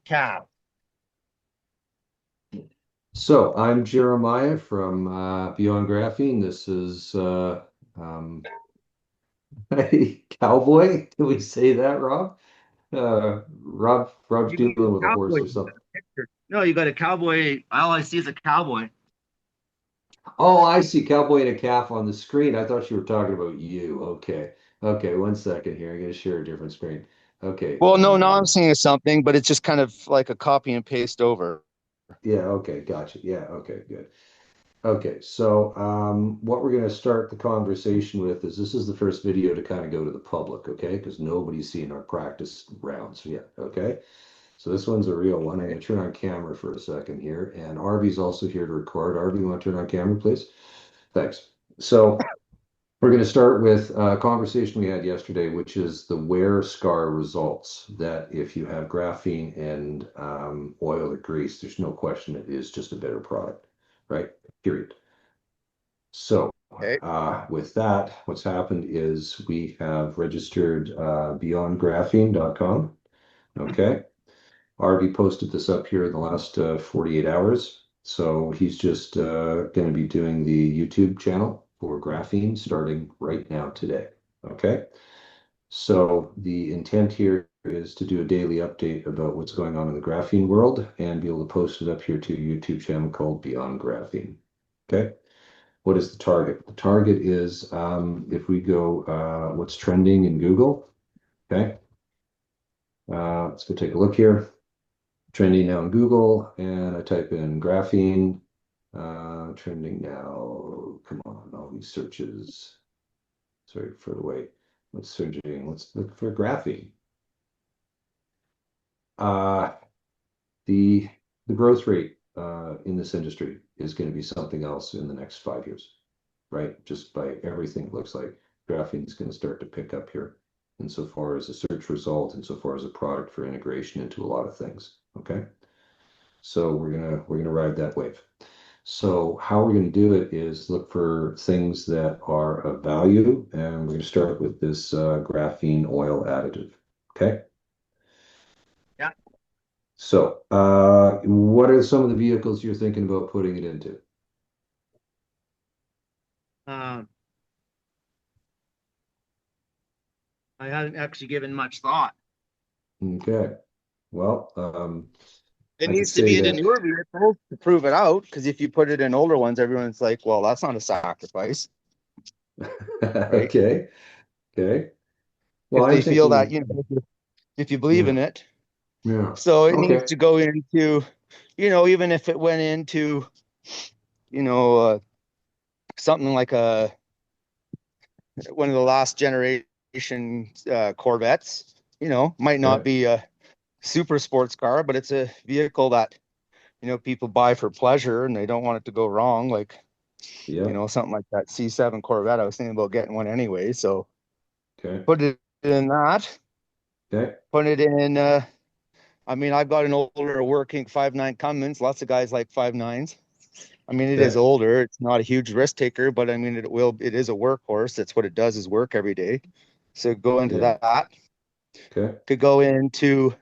Cap. So I'm Jeremiah from Beyond Graphene. This is um, hey, Cowboy. Did we say that, Rob? Rob's You got dealing with a a cowboy horse or in the something. picture. No, you got a cowboy. All I see is a cowboy. Oh, I see Cowboy and a calf on the screen. I thought you were talking about you. Okay. Okay, one second here. I'm gonna share a different screen. Okay. Well, no, now I'm seeing something, but it's just kind of like a copy and paste over. Yeah, okay, gotcha. Yeah, okay, good. Okay, so what we're going to start the conversation with is this is the first video to kind of go to the public, okay? Because nobody's seen our practice rounds yet, okay? So this one's a real one. I'm going to turn on camera for a second here, and Arby's also here to record. Arby, you want to turn on camera, please? Thanks. So we're going to start with a conversation we had yesterday, which is the wear scar results. That if you have graphene and oil or grease, there's no question it is just a better product, right? Period. So, Okay. with that, what's happened is we have registered beyondgraphene.com. Okay. Arby posted this up here in the last 48 hours. So he's just going to be doing the YouTube channel for graphene starting right now today. Okay. So the intent here is to do a daily update about what's going on in the graphene world and be able to post it up here to a YouTube channel called Beyond Graphene. Okay. What is the target? The target is if we go what's trending in Google. Okay. Let's go take a look here. Trending now in Google, and I type in graphene. Trending now. Come on, all these searches. Sorry for the wait. What's searching? Let's look for graphene. Uh, the the growth rate in this industry is going to be something else in the next 5 years, right? Just by everything it looks like graphene is going to start to pick up here insofar as a search result, insofar as a product for integration into a lot of things. Okay. So we're gonna ride that wave. So how we're gonna do it is look for things that are of value, and we're gonna start with this graphene oil additive. Okay. Yeah. So what are some of the vehicles you're thinking about putting it into? Um, I hadn't actually given much thought. Okay. Well, It I could needs to say be into that. newer vehicles to prove it out. Because if you put it in older ones, everyone's like, "Well, that's not a sacrifice, right?" Okay. Okay. Well, If I'm they feel that, thinking, if you believe yeah, in it, yeah. so it needs Okay. to go into, even if it went into, you know, uh, something like a one of the last generation Corvettes. Might not Okay. be a super sports car, but it's a vehicle that people buy for pleasure and they don't want it to go wrong. Like, Yeah. something like that C7 Corvette. I was thinking about getting one anyway. So Okay. put it in that, Okay. put it in. I mean, I've got an older working 5.9 Cummins. Lots of guys like 5.9s. I mean, it is Okay. older. It's not a huge risk taker, but I mean, it is a workhorse. That's what it does is work every day. So go into Yeah. that. Okay. Could go into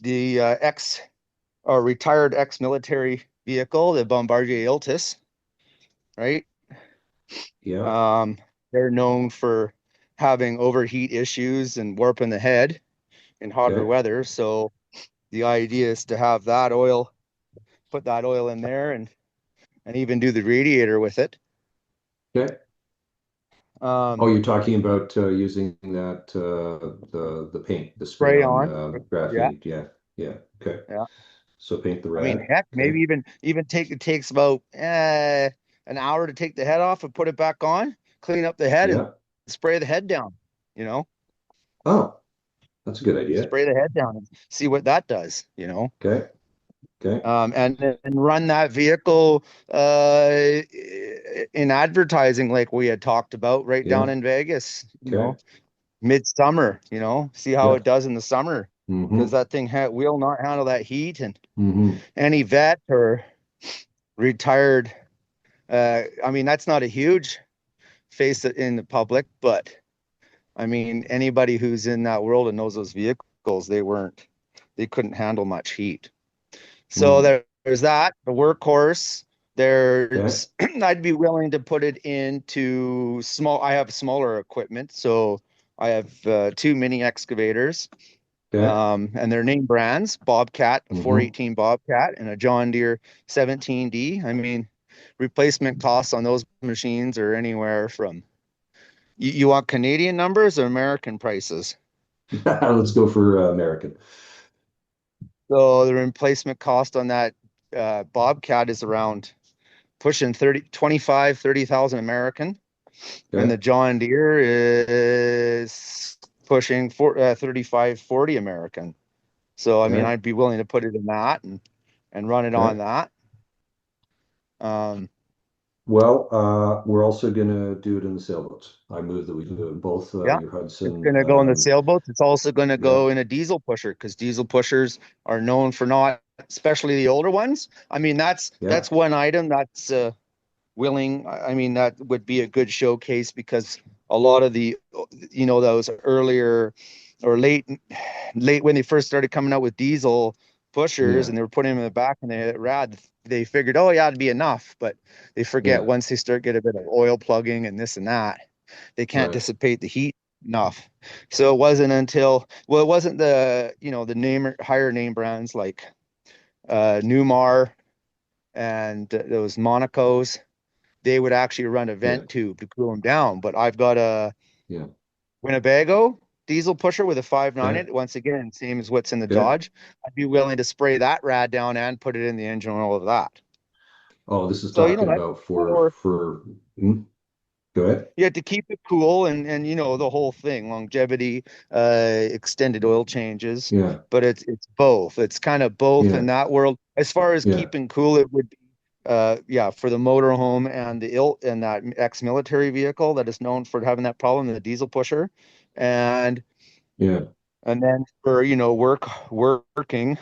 the ex or retired ex-military vehicle, the Bombardier Iltis, right? Yeah. Um, they're known for having overheat issues and warping the head in hotter Okay. weather. So the idea is to have that oil, put that oil in there and even do the radiator with it. Okay. Oh, Um, you're talking about using that the paint, the spray spray on on. Yeah, graphene. Yeah. Yeah. Okay. yeah. So paint the I mean, rad. heck, maybe Okay. even take it takes about an hour to take the head off and put it back on, clean up the head and Yeah. spray the head down, you know, Oh, that's a good idea. spray the head down and see what that does. Okay. Okay. And run that vehicle in advertising like we had talked about right down Yeah. in Vegas, Okay. midsummer, see how it Yep. does in the summer because Mm-hmm. that thing will not handle that heat. And Mm-hmm. any vet or retired, I mean, that's not a huge face in the public, but I mean, anybody who's in that world and knows those vehicles vehicles, they couldn't handle much heat. So Mm. there's that, the workhorse. Okay. There's I'd be willing to put it into I have smaller equipment, so I have two mini excavators, Okay. and they're name brands, Bobcat, a Mm-hmm. 418 Bobcat, and a John Deere 17D. I mean, replacement costs on those machines are anywhere from, you want Canadian numbers or American prices? Let's go for American. So the replacement cost on that Bobcat is around pushing 30,000 American, and the Okay. John Deere is pushing 35, 40 American. So I mean, Okay. I'd be willing to put it in that and run it Okay. on that. Um, Well, we're also gonna do it in the sailboats. I move that we do it in both yeah, your it's Hudson. going to go in the sailboats. It's also going to Yeah. go in a diesel pusher because diesel pushers are known for not, especially the older ones. I mean, Yeah. that's one item that's willing. I mean, that would be a good showcase because a lot of the, those earlier or late when they first started coming out with diesel pushers Yeah. and they were putting them in the back and they rad, they figured, oh yeah, it'd be enough. But they forget Yeah. once they start getting a bit of oil plugging and this and that, they can't Right. dissipate the heat enough. So it wasn't until, well, it wasn't the name higher name brands like Newmar and those Monacos, they would actually run a Yeah. vent tube to cool them down. But I've got a Yeah. Winnebago diesel pusher with a 5.9 Okay. in it. Once again, same as what's in the Okay. Dodge. I'd be willing to spray that rad down and put it in the engine and all of that. Oh, this is So, talking that's about for, hmm? Go ahead. you have to keep it cool and the whole thing, longevity, extended oil changes, Yeah. but it's both. It's kind of both Yeah. in that world. As far as Yeah. keeping cool, it would be yeah, for the motorhome and the ill and that ex-military vehicle that is known for having that problem, the diesel pusher. And Yeah. then for working,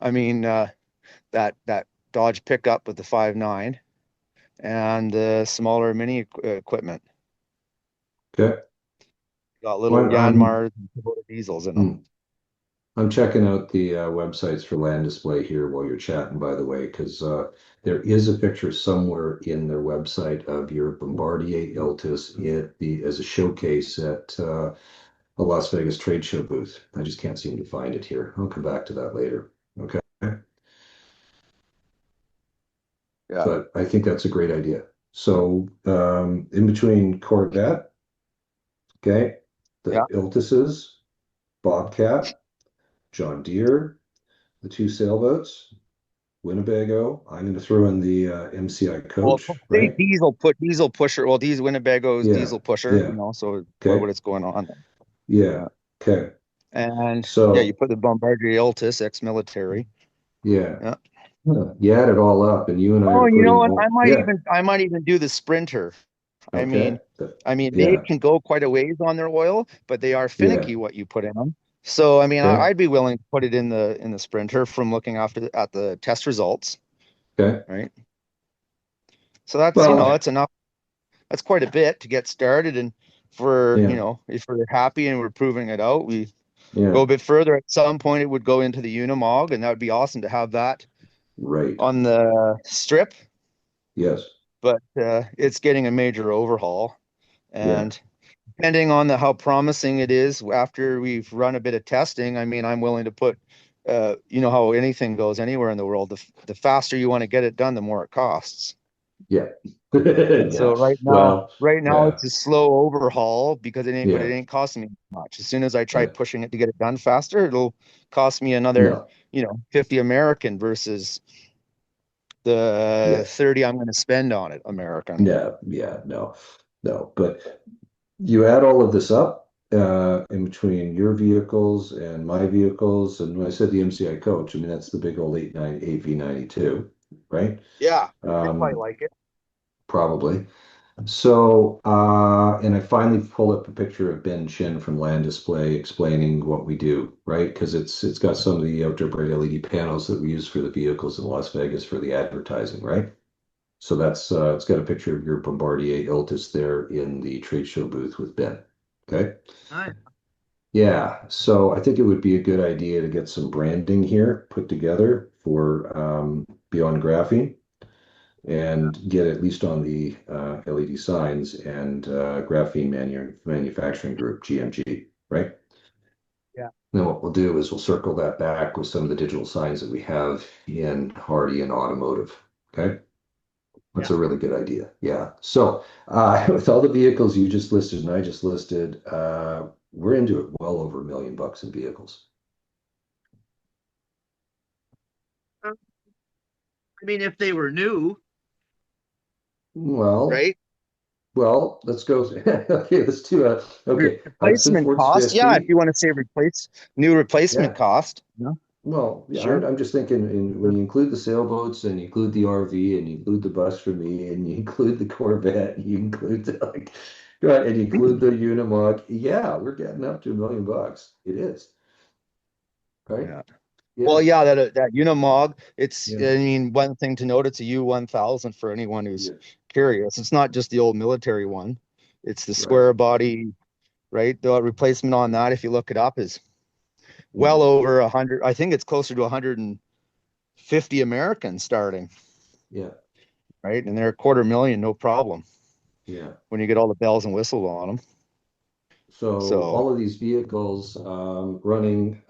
I mean that Dodge pickup with the 5.9 and the smaller mini equipment. Okay. Got little Well, I'm Yanmars and Kubota diesels in them. hmm. I'm checking out the websites for land display here while you're chatting, by the way, because there is a picture somewhere in their website of your Bombardier Iltis as a showcase at a Las Vegas trade show booth. I just can't seem to find it here. I'll come back to that later. Okay. Yeah. But I think that's a great idea. So in between Corvette, okay, the Yeah. Iltises, Bobcat, John Deere, the two sailboats, Winnebago. I'm going to throw in the MCI Well, coach, say right? diesel pusher. Well, these Winnebago's Yeah, diesel pusher, yeah. so Okay, what it's going on. yeah. Yeah. Okay. And yeah, you So put the Bombardier Altis ex-military. yeah, Yeah. you add it all up, and you and I Oh, are you know putting what? all. Yeah. I might even do the Sprinter. I Okay. mean, they Yeah. can go quite a ways on their oil, but they are Yeah. finicky what you put in them. So, I mean, Okay. I'd be willing to put it in the Sprinter from looking after at the test results, Okay. right? So that's, Well, that's enough. That's quite a bit to get started. And for, yeah. if we're happy and we're proving it out, we go Yeah. a bit further. At some point, it would go into the Unimog, and that would be awesome to have that Right. on the strip. Yes. But it's getting a major overhaul. Yeah. And depending on how promising it is after we've run a bit of testing, I mean, I'm willing to put, how anything goes anywhere in the world. The faster you want to get it done, the more it costs. Yeah. So Yeah. Well, right now yeah. it's a slow overhaul because but it Yeah. ain't costing me much. As soon as I try Yeah. pushing it to get it done faster, it'll cost me another, No. 50 American versus the Yeah. 30 I'm going to spend on it American. Yeah. Yeah. No. No. But you add all of this up in between your vehicles and my vehicles, and when I said the MCI coach, I mean that's the big old 898 V92, right? Yeah, they might Um, like it. Probably. So, and I finally pull up a picture of Ben Chin from Land Display explaining what we do, right? Because it's got some of the outdoor bright LED panels that we use for the vehicles in Las Vegas for the advertising, right? So that's it's got a picture of your Bombardier Iltis there in the trade show booth with Ben. Okay. Nice. Yeah, so I think it would be a good idea to get some branding here put together for Beyond Graphene and get at least on the LED signs and Graphene Manufacturing Group, GMG, right? Yeah. Then what we'll do is we'll circle that back with some of the digital signs that we have in Hardy and Automotive. Okay. That's Yeah. a really good idea. Yeah. So with all the vehicles you just listed and I just listed, we're into it well over $1 million in vehicles. I mean, if they were new, Well, Right? well, let's go. Okay, let's do okay. Hudson Replacement Ford's cost. Yeah, if 50. you want to say new replacement Yeah. cost. Yeah, Well, yeah, sure. I'm just thinking when you include the sailboats and you include the RV and you include the bus for me and you include the Corvette, you include the, like, right, and you include the Unimog, yeah, we're getting up to $1 million. It is, right? Yeah. Well, Yeah, yeah, that Unimog, yeah, I mean, one thing to note, it's a U1000 for anyone who's yeah, curious. It's not just the old military one. It's the right. square body, right? The replacement on that, if you look it up, is well Mhm. over 100. I think it's closer to 150 American starting, Yeah, right? And they're a quarter million, no problem, yeah. when you get all the bells and whistles on them. So So, all of these vehicles running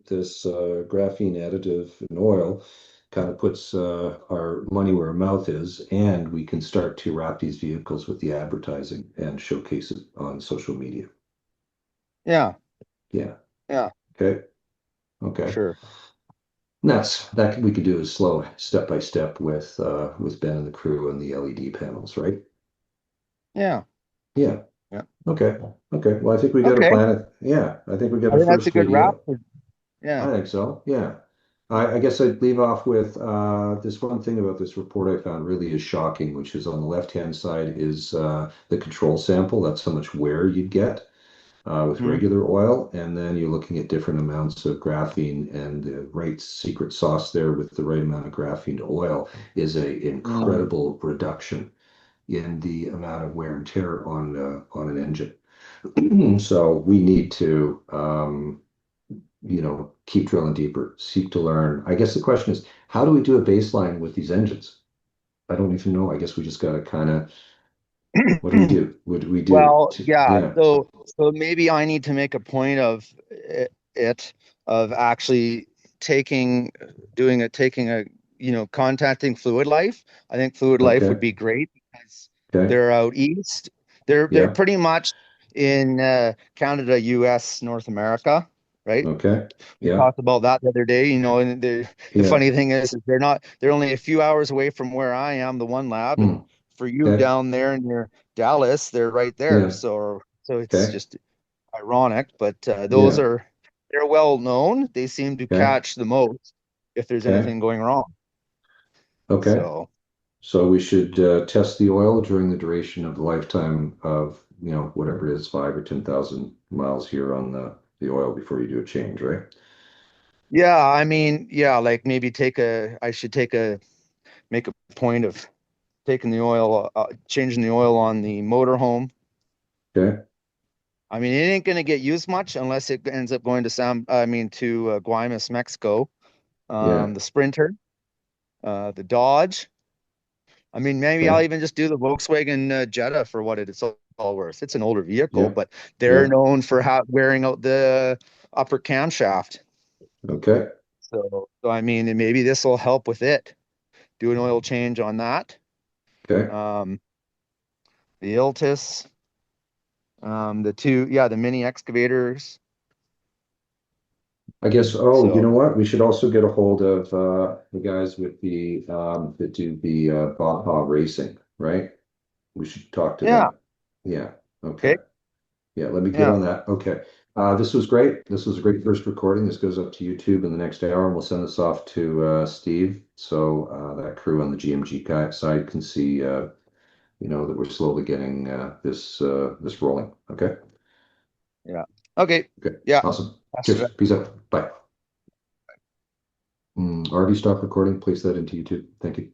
this graphene additive and oil kind of puts our money where our mouth is, and we can start to wrap these vehicles with the advertising and showcase it on social media. yeah, Yeah. yeah, Okay. Okay. sure. And that we could do is slow step by step with Ben and the crew and the LED panels, right? Yeah, Yeah. yeah. Okay. Okay. Well, I think we got a Okay. plan. Yeah, I think we got I a think that's a first good wrap. video. Yeah. I think so. Yeah. I guess I'd leave off with this one thing about this report I found really is shocking, which is on the left-hand side is the control sample. That's how much wear you'd get with Hmm. regular oil. And then you're looking at different amounts of graphene and the right secret sauce there with the right amount of graphene to oil is a Mm. incredible reduction in the amount of wear and tear on an engine. So we need to keep drilling deeper, seek to learn. I guess the question is, how do we do a baseline with these engines? I don't even know. I guess we just got to kind of, what do we do? What do we do? Well, yeah. Yeah. So maybe I need to make a point of it, of actually taking, taking a, contacting Fluid Life. I think Fluid Life would Okay. be great because Okay. they're out east. They're Yeah. pretty much in Canada, US, North America, right? Okay. We Yeah. talked about that the other day, and the Yeah. funny thing is they're only a few hours away from where I am, the one lab, and Hmm. for you Okay. down there near Dallas, they're right there. Yeah. So it's Okay. just ironic, but Yeah. they're well known. They seem to Okay. catch the most if there's Okay. anything going wrong. Okay. So So we should test the oil during the duration of the lifetime of, whatever it is, 5 or 10,000 miles here on the oil before you do a change, right? yeah, I mean, yeah, like maybe I should make a point of taking the oil, changing the oil on the motorhome. Okay. I mean, it ain't going to get used much unless it ends up going to to Guaymas, Mexico. Yeah. The Sprinter, the Dodge. I mean, maybe I'll Okay. even just do the Volkswagen Jetta for what it's all worth. It's an older vehicle, Yeah. but they're Yeah. known for wearing out the upper camshaft. Okay. So I mean, and maybe this will help with it. Do an oil change on that. Okay. Um, the Iltis, the mini excavators. I guess, oh, you So know what? We should also get a hold of the guys with the that do the Baja racing, right? We should talk to yeah, them. Yeah. Okay. okay, Yeah, let me get yeah, on that. Okay. This was great. This was a great first recording. This goes up to YouTube in the next hour, and we'll send this off to Steve so that crew on the GMG side can see that we're slowly getting this rolling. Okay. yeah. Okay, Okay. yeah. Awesome. That's Cheers. Peace out. Bye. Already stopped recording. Place that into YouTube. Thank you.